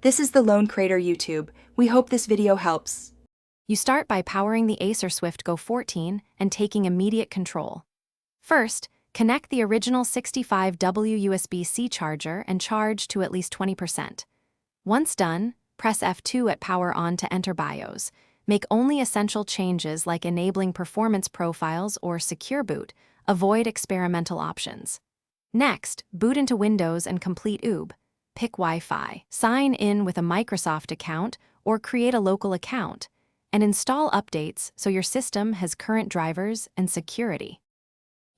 This is the Lone Crater YouTube. We hope this video helps. You start by powering the Acer Swift Go 14 and taking immediate control. First, connect the original 65W USB-C charger and charge to at least 20%. Once done, press F2 at power on to enter BIOS. Make only essential changes like enabling performance profiles or secure boot. Avoid experimental options. Next, boot into Windows and complete UB. Pick Wi-Fi. Sign in with a Microsoft account or create a local account, and install updates so your system has current drivers and security.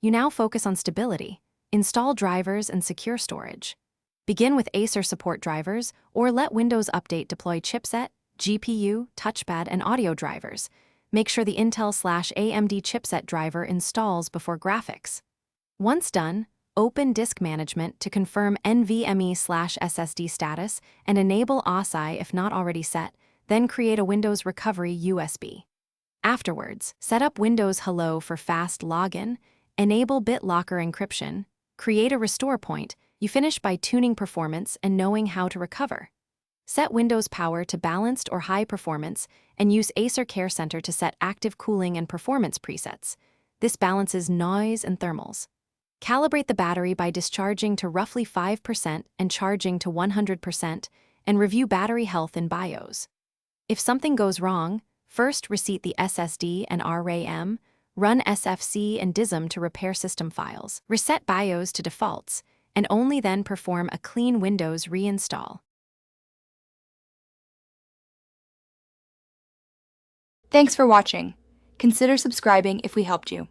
You now focus on stability. Install drivers and secure storage. Begin with Acer support drivers or let Windows Update deploy chipset, GPU, touchpad, and audio drivers. Make sure the Intel/AMD chipset driver installs before graphics. Once done, open Disk Management to confirm NVMe/SSD status and enable OSI if not already set, then create a Windows Recovery USB. Afterwards, set up Windows Hello for fast login, enable BitLocker encryption, create a restore point. You finish by tuning performance and knowing how to recover. Set Windows Power to balanced or high performance and use Acer Care Center to set active cooling and performance presets. This balances noise and thermals. Calibrate the battery by discharging to roughly 5% and charging to 100%, and review battery health in BIOS. If something goes wrong, first reset the SSD and RAM, run SFC and DISM to repair system files, reset BIOS to defaults, and only then perform a clean Windows reinstall. Thanks for watching. Consider subscribing if we helped you.